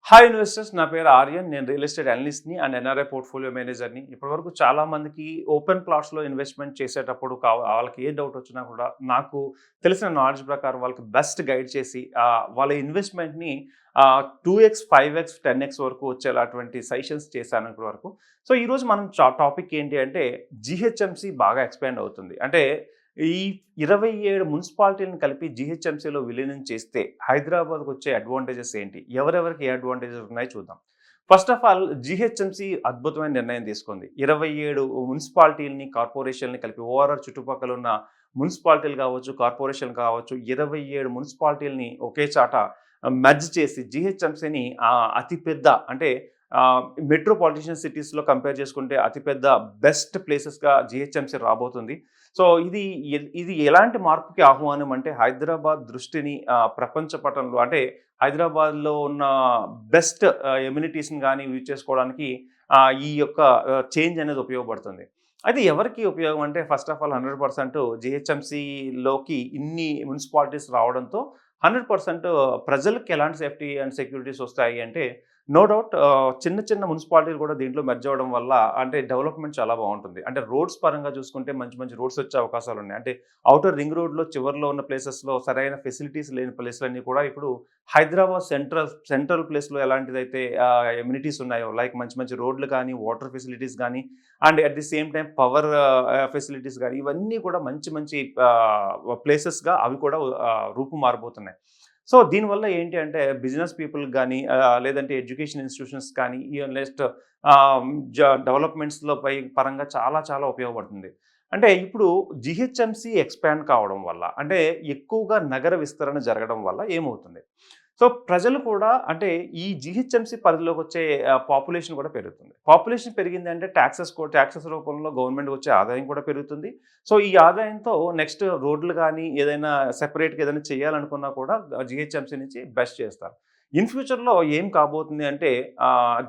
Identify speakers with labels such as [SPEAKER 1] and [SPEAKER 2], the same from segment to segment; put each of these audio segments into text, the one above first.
[SPEAKER 1] Hi investors, నా పేరు ఆర్యన్. నేను రియల్ ఎస్టేట్ అనలిస్ట్ని అండ్ ఎన్ఆర్ఐ పోర్ట్ఫోలియో మేనేజర్ని. ఇప్పటివరకు చాలా మందికి ఓపెన్ ప్లాట్స్లో ఇన్వెస్ట్మెంట్ చేసేటప్పుడు వాళ్ళకి ఏ డౌట్ వచ్చినా కూడా నాకు తెలిసిన నాలెడ్జ్ ప్రకారం వాళ్ళకి బెస్ట్ గైడ్ చేసి వాళ్ళ ఇన్వెస్ట్మెంట్ని 2x 5x 10x వరకు వచ్చేలాంటి సజెషన్స్ చేశాను ఇప్పటివరకు. సో ఈరోజు మనం టాపిక్ ఏంటి అంటే జిహెచ్ఎంసి బాగా ఎక్స్పాండ్ అవుతుంది. అంటే ఈ 27 మున్సిపాలిటీలను కలిపి జీహెచ్ఎంసీలో విలీనం చేస్తే హైదరాబాద్కు వచ్చే అడ్వాంటేజెస్ ఏంటి? ఎవరెవరికి ఏ అడ్వాంటేజెస్ ఉన్నాయో చూద్దాం. ఫస్ట్ ఆఫ్ ఆల్ జీహెచ్ఎంసీ అద్భుతమైన నిర్ణయం తీసుకుంది. 27 మున్సిపాలిటీలని, కార్పొరేషన్‌ని కలిపి ఓవరాల్ చుట్టుపక్కల ఉన్న మున్సిపాలిటీలు కావచ్చు, కార్పొరేషన్ కావచ్చు, 27 మున్సిపాలిటీలని ఒకే చాట మెర్జ్ చేసి జీహెచ్ఎంసీని అతిపెద్ద అంటే మెట్రోపాలిటన్ సిటీస్‌లో కంపేర్ చేసుకుంటే అతిపెద్ద బెస్ట్ ప్లేసెస్‌గా జీహెచ్ఎంసీ రాబోతుంది. సో ఇది ఎలాంటి మార్పుకి ఆహ్వానం అంటే హైదరాబాద్ దృష్టిని ప్రపంచ పటంలో అంటే హైదరాబాద్‌లో ఉన్న బెస్ట్ ఎమ్యూనిటీస్‌ని గాని యూజ్ చేసుకోవడానికి ఈ యొక్క చేంజ్ అనేది ఉపయోగపడుతుంది. అయితే ఎవరికి ఉపయోగం అంటే ఫస్ట్ ఆఫ్ ఆల్ 100% జీహెచ్ఎంసీలోకి ఇన్ని మున్సిపాలిటీస్ రావడంతో 100% ప్రజలకి ఎలాంటి సేఫ్టీ అండ్ సెక్యూరిటీస్ వస్తాయి అంటే నో డౌట్ చిన్న చిన్న మున్సిపాలిటీలు కూడా దీంట్లో మెర్జ్ అవ్వడం వల్ల అంటే డెవలప్మెంట్ చాలా బాగుంటుంది. అంటే రోడ్స్ పరంగా చూసుకుంటే మంచి మంచి రోడ్స్ వచ్చే అవకాశాలు ఉన్నాయి. అంటే ఔటర్ రింగ్ రోడ్లో చివరిలో ఉన్న ప్లేసెస్లో సరైన ఫెసిలిటీస్ లేని ప్లేస్లన్నీ కూడా ఇప్పుడు హైదరాబాద్ సెంట్రల్ ప్లేస్లో ఎలాంటిదైతే ఎమ్యూనిటీస్ ఉన్నాయో లైక్ మంచి మంచి రోడ్లు కానీ, వాటర్ ఫెసిలిటీస్ కానీ and at the same time power facilities కానీ ఇవన్నీ కూడా మంచి మంచి ప్లేసెస్గా అవి కూడా రూపు మారబోతున్నాయి. సో దీనివల్ల ఏంటి అంటే బిజినెస్ పీపుల్కి కానీ లేదంటే ఎడ్యుకేషన్ ఇన్స్టిట్యూషన్స్ కానీ నెక్స్ట్ డెవలప్మెంట్స్లో పరంగా చాలా చాలా ఉపయోగపడుతుంది. అంటే ఇప్పుడు జిహెచ్ఎంసి ఎక్స్పాండ్ కావడం వల్ల అంటే ఎక్కువగా నగర విస్తరణ జరగడం వల్ల ఏమవుతుంది? సో ప్రజలు కూడా అంటే ఈ జీహెచ్ఎంసీ పరిధిలోకి వచ్చే పాపులేషన్ కూడా పెరుగుతుంది. పాపులేషన్ పెరిగిందంటే ట్యాక్సెస్ రూపంలో గవర్నమెంట్‌కి వచ్చే ఆదాయం కూడా పెరుగుతుంది. సో ఈ ఆదాయంతో నెక్స్ట్ రోడ్లు కానీ ఏదైనా సెపరేట్‌గా ఏదైనా చేయాలనుకున్నా కూడా జీహెచ్ఎంసీ నుంచి బెస్ట్ చేస్తారు. ఇన్ ఫ్యూచర్‌లో ఏం కాబోతుంది అంటే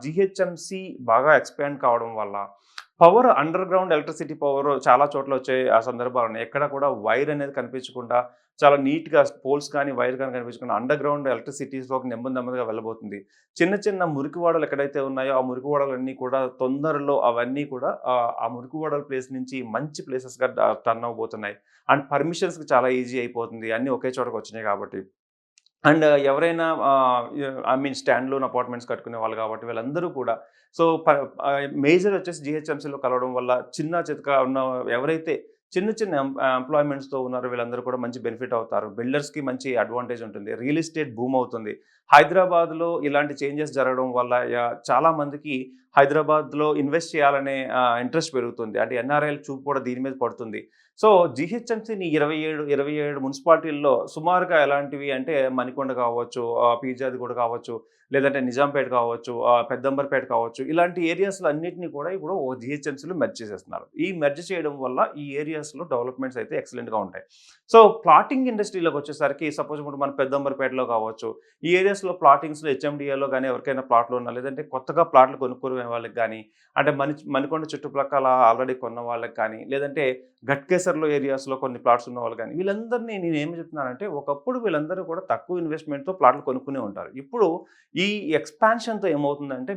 [SPEAKER 1] జీహెచ్ఎంసీ బాగా ఎక్స్పాండ్ కావడం వల్ల అండర్ గ్రౌండ్ ఎలక్ట్రిసిటీ పవర్ చాలా చోట్ల వచ్చే ఆ సందర్భాలు ఉన్నాయి. ఎక్కడ కూడా వైర్ అనేది కనిపించకుండా చాలా నీట్‌గా పోల్స్ కానీ, వైర్ కానీ కనిపించకుండా అండర్ గ్రౌండ్ ఎలక్ట్రిసిటీస్‌లోకి నెమ్మదిగా వెళ్ళబోతుంది. చిన్న చిన్న మురికివాడలు ఎక్కడైతే ఉన్నాయో ఆ మురికివాడలన్నీ కూడా తొందరలో అవన్నీ కూడా ఆ మురికివాడల ప్లేస్ నుంచి మంచి ప్లేసెస్‌గా టర్న్ అవ్వబోతున్నాయి. అండ్ పర్మిషన్స్‌కి చాలా ఈజీ అయిపోతుంది. అన్నీ ఒకే చోటకి వచ్చినాయి కాబట్టి. అండ్ ఎవరైనా స్టాండ్ లోన్ అపార్ట్మెంట్స్ కట్టుకునే వాళ్ళు కాబట్టి వీళ్ళందరూ కూడా సో మేజర్ వచ్చేసి జీహెచ్ఎంసీలో కలవడం వల్ల చిన్న చితక ఉన్న ఎవరైతే చిన్న చిన్న ఎంప్లాయ్మెంట్స్తో ఉన్నారో వీళ్ళందరూ కూడా మంచి బెనిఫిట్ అవుతారు. బిల్డర్స్కి మంచి అడ్వాంటేజ్ ఉంటుంది. రియల్ ఎస్టేట్ బూమ్ అవుతుంది. హైదరాబాద్లో ఇలాంటి చేంజెస్ జరగడం వల్ల చాలా మందికి హైదరాబాద్లో ఇన్వెస్ట్ చేయాలనే ఇంట్రెస్ట్ పెరుగుతుంది. అంటే ఎన్ఆర్ఐల చూపు కూడా దీని మీద పడుతుంది. సో జీహెచ్ఎంసీని 27 మున్సిపాలిటీల్లో సుమారుగా ఎలాంటివి అంటే మణికొండ కావచ్చు, పీర్జాదిగూడ కావచ్చు, లేదంటే నిజాంపేట కావచ్చు, పెద్దంబర్పేట కావచ్చు, ఇలాంటి ఏరియాస్‌లో అన్నిటిని కూడా ఇప్పుడు జీహెచ్ఎంసీలో మెర్జ్ చేసేస్తున్నారు. ఈ మెర్జ్ చేయడం వల్ల ఈ ఏరియాస్‌లో డెవలప్మెంట్స్ అయితే ఎక్సలెంట్‌గా ఉంటాయి. సో ప్లాటింగ్ ఇండస్ట్రీలోకి వచ్చేసరికి సపోజ్ ఇప్పుడు మన పెద్దంబర్పేటలో కావచ్చు, ఈ ఏరియాస్‌లో ప్లాటింగ్స్‌లో హెచ్ఎండిఏలో కానీ ఎవరికైనా ప్లాట్లు ఉన్నా లేదంటే కొత్తగా ప్లాట్లు కొనుక్కునే వాళ్ళకి కానీ అంటే మణికొండ చుట్టుపక్కల ఆల్రెడీ కొన్న వాళ్ళకి కానీ లేదంటే ఘట్కేసర్‌లో ఏరియాస్‌లో కొన్ని ప్లాట్స్ ఉన్నవాళ్ళు కానీ వీళ్ళందరినీ నేనేమి చెప్తున్నానంటే ఒకప్పుడు వీళ్ళందరూ కూడా తక్కువ ఇన్వెస్ట్‌మెంట్‌తో ప్లాట్లు కొనుక్కునే ఉంటారు. ఇప్పుడు ఈ ఎక్స్‌పాన్షన్‌తో ఏమవుతుందంటే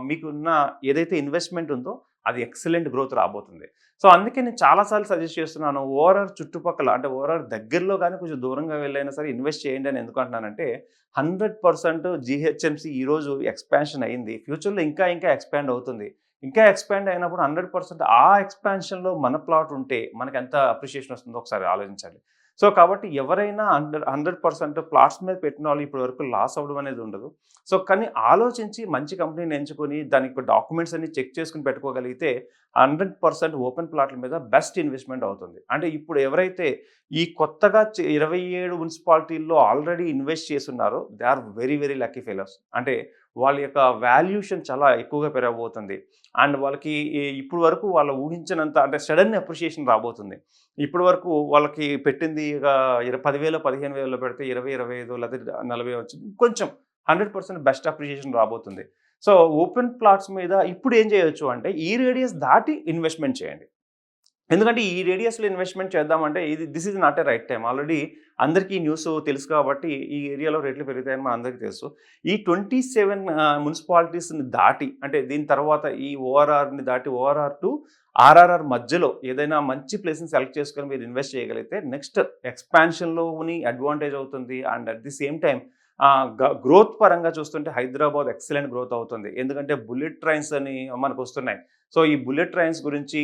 [SPEAKER 1] మీకున్న ఏదైతే ఇన్వెస్ట్‌మెంట్ ఉందో అది ఎక్సలెంట్ గ్రోత్ రాబోతుంది. సో అందుకే నేను చాలా సార్లు సజెస్ట్ చేస్తున్నాను. ఓవరాల్ చుట్టుపక్కల అంటే ఓవరాల్ దగ్గరలో గాని కొంచెం దూరంగా వెళ్ళైనా సరే ఇన్వెస్ట్ చేయండి అని ఎందుకు అంటున్నానంటే 100% జీహెచ్ఎంసీ ఈరోజు ఎక్స్‌పాన్షన్ అయింది. ఫ్యూచర్‌లో ఇంకా ఎక్స్‌పాండ్ అవుతుంది. ఇంకా ఎక్స్‌పాండ్ అయినప్పుడు 100% ఆ ఎక్స్‌పాన్షన్‌లో మన ప్లాట్ ఉంటే మనకెంత అప్రిషియేషన్ వస్తుందో ఒకసారి ఆలోచించాలి. సో కాబట్టి ఎవరైనా 100% ప్లాట్స్ మీద పెట్టిన వాళ్ళు ఇప్పటి వరకు లాస్ అవ్వడం అనేది ఉండదు. సో కానీ ఆలోచించి మంచి కంపెనీని ఎంచుకొని దానికి డాక్యుమెంట్స్ అన్ని చెక్ చేసుకొని పెట్టుకోగలిగితే 100% ఓపెన్ ప్లాట్ల మీద బెస్ట్ ఇన్వెస్ట్‌మెంట్ అవుతుంది. అంటే ఇప్పుడు ఎవరైతే ఈ కొత్తగా 27 మున్సిపాలిటీల్లో ఆల్రెడీ ఇన్వెస్ట్ చేసున్నారో they are very lucky fellows. అంటే వాళ్ళ యొక్క వాల్యుయేషన్ చాలా ఎక్కువగా పెరగబోతుంది. అండ్ వాళ్ళకి ఇప్పుడు వరకు వాళ్ళు ఊహించినంత అంటే సడన్ అప్రిషియేషన్ రాబోతుంది. ఇప్పటి వరకు వాళ్ళకి పెట్టింది 10,000 15,000లో పెడితే 20, 25 లేకపోతే 40 వచ్చింది. కొంచెం 100% బెస్ట్ అప్రిషియేషన్ రాబోతుంది. సో ఓపెన్ ప్లాట్స్ మీద ఇప్పుడు ఏం చేయొచ్చు అంటే ఈ రేడియస్ దాటి ఇన్వెస్ట్‌మెంట్ చేయండి. ఎందుకంటే ఈ రేడియస్‌లో ఇన్వెస్ట్‌మెంట్ చేద్దామంటే this is not a right time. Already అందరికీ ఈ న్యూస్ తెలుసు కాబట్టి ఈ ఏరియాలో రేట్లు పెరుగుతాయని మనందరికీ తెలుసు. ఈ 27 మున్సిపాలిటీస్‌ని దాటి అంటే దీని తర్వాత ఈ ఓఆర్ఆర్‌ని దాటి ఓఆర్ఆర్ టు ఆర్ఆర్ఆర్ మధ్యలో ఏదైనా మంచి ప్లేస్‌ని సెలెక్ట్ చేసుకొని మీరు ఇన్వెస్ట్ చేయగలిగితే నెక్స్ట్ ఎక్స్‌పాన్షన్‌లోని అడ్వాంటేజ్ అవుతుంది. And at the same time growth పరంగా చూస్తుంటే హైదరాబాద్ ఎక్సలెంట్ గ్రోత్ అవుతుంది. ఎందుకంటే బుల్లెట్ ట్రైన్స్ అని మనకొస్తున్నాయి. సో, ఈ బుల్లెట్ ట్రైన్స్ గురించి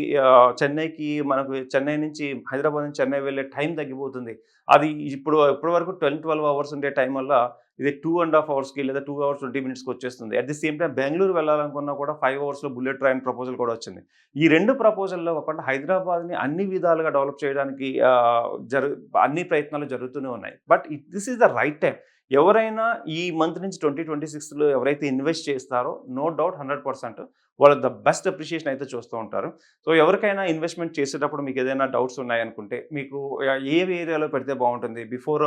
[SPEAKER 1] చెన్నైకి మనకు చెన్నై నుంచి హైదరాబాద్ నుంచి చెన్నై వెళ్ళే టైం తగ్గిపోతుంది. అది ఇప్పటి వరకు 12 అవర్స్ ఉండే టైం వల్ల ఇది 2½ అవర్స్‌కి లేదా 2 అవర్స్ 20 మినిట్స్‌కి వచ్చేస్తుంది. At the same time Bengaluru వెళ్ళాలనుకున్నా కూడా 5 అవర్స్‌లో బుల్లెట్ ట్రైన్ ప్రపోజల్ కూడా వచ్చింది. ఈ 2 ప్రపోజల్‌లో కాకుండా హైదరాబాద్‌ని అన్ని విధాలుగా డెవలప్ చేయడానికి అన్ని ప్రయత్నాలు జరుగుతూనే ఉన్నాయి. But this is the right time. ఎవరైనా ఈ మంత్ నుంచి 2026లో ఎవరైతే ఇన్వెస్ట్ చేస్తారో నో డౌట్ 100% వాళ్ళు ద బెస్ట్ అప్రిషియేషన్ అయితే చూస్తూ ఉంటారు. సో, ఎవరికైనా ఇన్వెస్ట్‌మెంట్ చేసేటప్పుడు మీకేదైనా డౌట్స్ ఉన్నాయనుకుంటే, మీకు ఏ ఏరియాలో పెడితే బావుంటుంది? బిఫోర్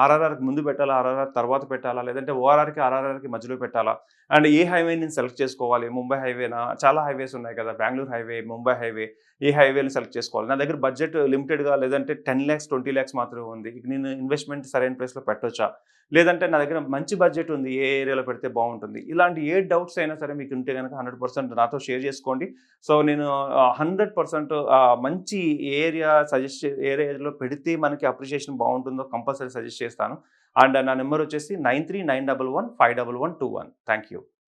[SPEAKER 1] ఆర్ఆర్ఆర్‌కి ముందు పెట్టాలా? ఆర్ఆర్ఆర్ తర్వాత పెట్టాలా? లేదంటే ఓఆర్ఆర్‌కి, ఆర్ఆర్ఆర్‌కి మధ్యలో పెట్టాలా? అండ్ ఏ హైవేని నేను సెలెక్ట్ చేసుకోవాలి? ముంబై హైవేనా? చాలా హైవేస్ ఉన్నాయి కదా! Bengaluru highway, Mumbai highway. ఏ హైవేని సెలెక్ట్ చేసుకోవాలి? నా దగ్గర బడ్జెట్ లిమిటెడ్‌గా లేదంటే 10,00,000, 20,00,000 మాత్రమే ఉంది. ఇక నేను ఇన్వెస్ట్‌మెంట్ సరైన ప్లేస్‌లో పెట్టొచ్చా? లేదంటే నా దగ్గర మంచి బడ్జెట్ ఉంది. ఏ ఏరియాలో పెడితే బావుంటుంది? ఇలాంటి ఏ డౌట్స్ అయినా సరే మీకు ఉంటే గనక 100% నాతో షేర్ చేసుకోండి. సో, నేను 100% మంచి ఏరియాలో పెడితే మనకి అప్రిషియేషన్ బావుంటుందో కంపల్సరీ సజెస్ట్ చేస్తాను. అండ్ నా నంబర్ వచ్చేసి 9391151121. Thank you.